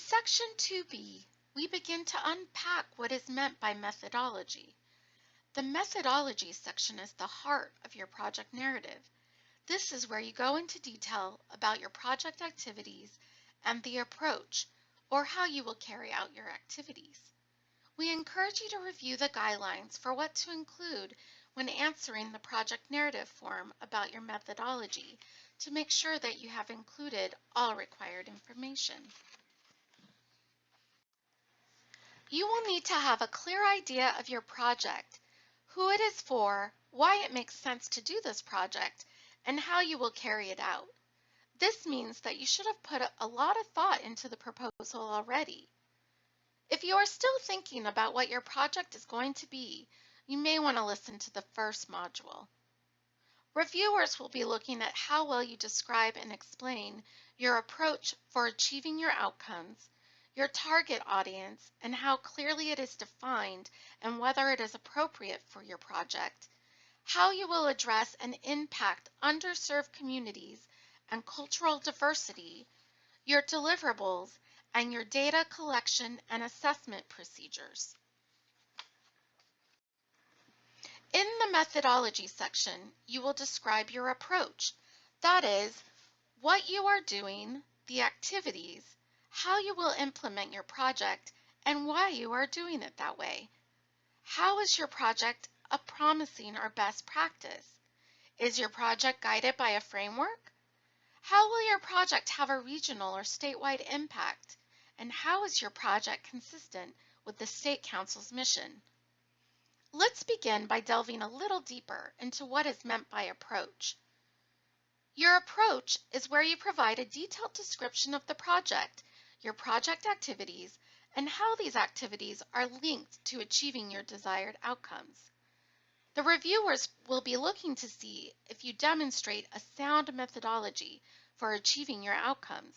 Section 2B, we begin to unpack what is meant by methodology. The methodology section is the heart of your project narrative. This is where you go into detail about your project activities and the approach, or how you will carry out your activities. We encourage you to review the guidelines for what to include when answering the project narrative form about your methodology to make sure that you have included all required information. You will need to have a clear idea of your project, who it is for, why it makes sense to do this project, and how you will carry it out. This means that you should have put a lot of thought into the proposal already. If you are still thinking about what your project is going to be, you may want to listen to the first module. Reviewers will be looking at how well you describe and explain your approach for achieving your outcomes, your target audience, and how clearly it is defined and whether it is appropriate for your project, how you will address and impact underserved communities and cultural diversity, your deliverables, and your data collection and assessment procedures. In the methodology section, you will describe your approach. That is, what you are doing, the activities, how you will implement your project, and why you are doing it that way. How is your project a promising or best practice? Is your project guided by a framework? How will your project have a regional or statewide impact? And how is your project consistent with the State Council's mission? Let's begin by delving a little deeper into what is meant by approach. Your approach is where you provide a detailed description of the project, your project activities, and how these activities are linked to achieving your desired outcomes. The reviewers will be looking to see if you demonstrate a sound methodology for achieving your outcomes.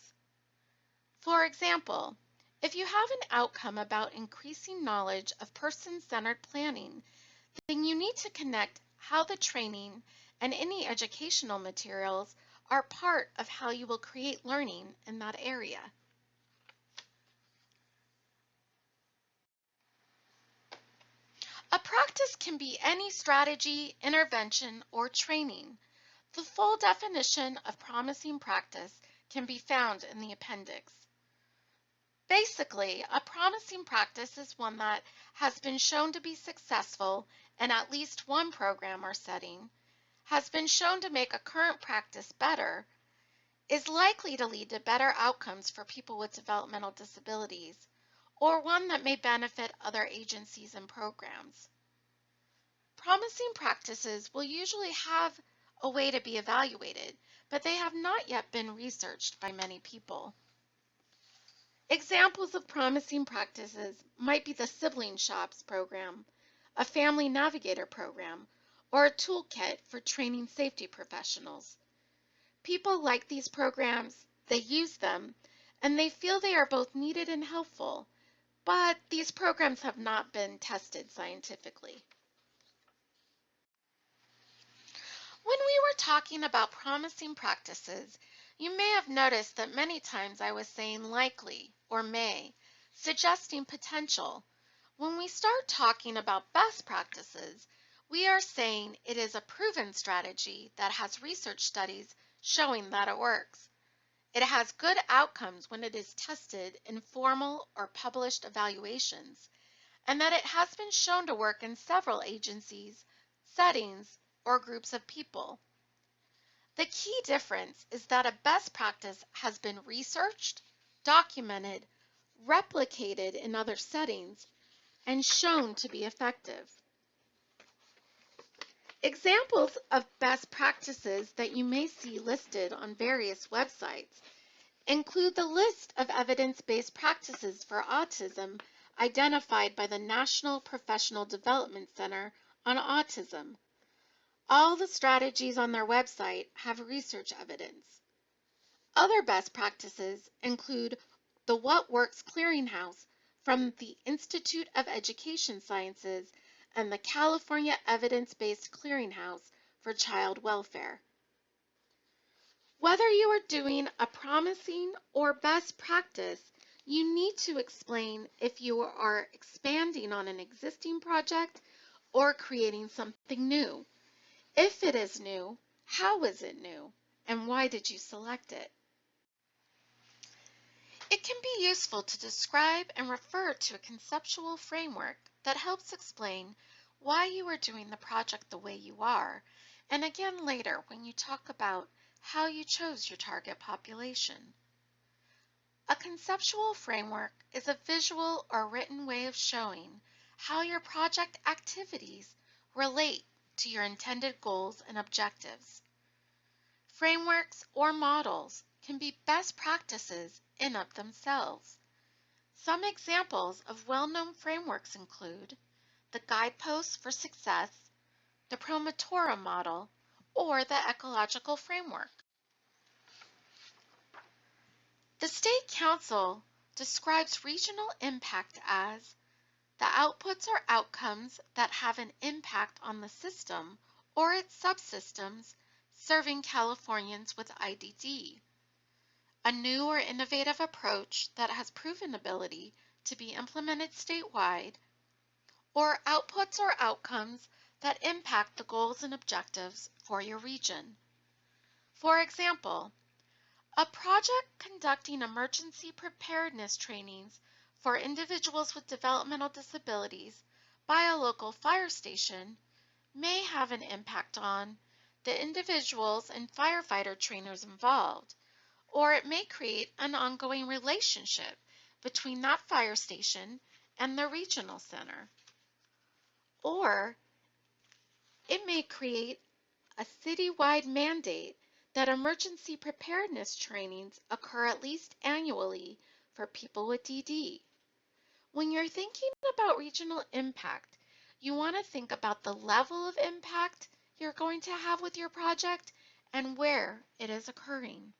For example, if you have an outcome about increasing knowledge of person-centered planning, then you need to connect how the training and any educational materials are part of how you will create learning in that area. A practice can be any strategy, intervention, or training. The full definition of promising practice can be found in the appendix. Basically, a promising practice is one that has been shown to be successful in at least one program or setting, has been shown to make a current practice better, is likely to lead to better outcomes for people with developmental disabilities, or one that may benefit other agencies and programs. Promising practices will usually have a way to be evaluated, but they have not yet been researched by many people. Examples of promising practices might be the Sibling Shops program, a Family Navigator program, or a toolkit for training safety professionals. People like these programs, they use them, and they feel they are both needed and helpful, but these programs have not been tested scientifically. When we were talking about promising practices, you may have noticed that many times I was saying likely or may, suggesting potential. When we start talking about best practices, we are saying it is a proven strategy that has research studies showing that it works. It has good outcomes when it is tested in formal or published evaluations, and that it has been shown to work in several agencies, settings, or groups of people. The key difference is that a best practice has been researched, documented, replicated in other settings, and shown to be effective. Examples of best practices that you may see listed on various websites include the list of evidence-based practices for autism identified by the National Professional Development Center on Autism. All the strategies on their website have research evidence. Other best practices include the What Works Clearinghouse from the Institute of Education Sciences and the California Evidence-Based Clearinghouse for Child Welfare. Whether you are doing a promising or best practice, You need to explain if you are expanding on an existing project or creating something new. If it is new, how is it new, and why did you select it? It can be useful to describe and refer to a conceptual framework that helps explain why you are doing the project the way you are, and again later when you talk about how you chose your target population. A conceptual framework is a visual or written way of showing how your project activities relate to your intended goals and objectives. Frameworks or models can be best practices in of themselves. Some examples of well-known frameworks include the Guideposts for Success, the Promotora model, or the Ecological Framework. The State Council describes regional impact as the outputs or outcomes that have an impact on the system or its subsystems serving Californians with IDD. A new or innovative approach that has proven ability to be implemented statewide, or outputs or outcomes that impact the goals and objectives for your region. For example, a project conducting emergency preparedness trainings for individuals with developmental disabilities by a local fire station may have an impact on the individuals and firefighter trainers involved, or it may create an ongoing relationship between that fire station and the regional center. Or it may create a citywide mandate that emergency preparedness trainings occur at least annually for people with DD. When you're thinking about regional impact, you want to think about the level of impact you're going to have with your project and where it is occurring.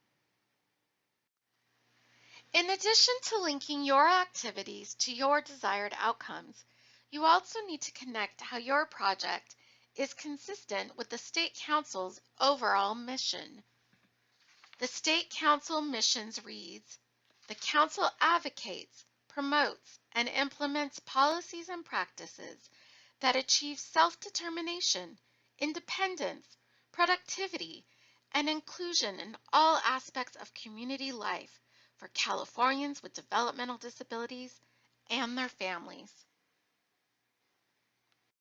In addition to linking your activities to your desired outcomes, you also need to connect how your project is consistent with the State Council's overall mission. The State Council missions reads, "The Council advocates, promotes, and implements policies and practices that achieve self-determination, independence, productivity, and inclusion in all aspects of community life for Californians with developmental disabilities and their families."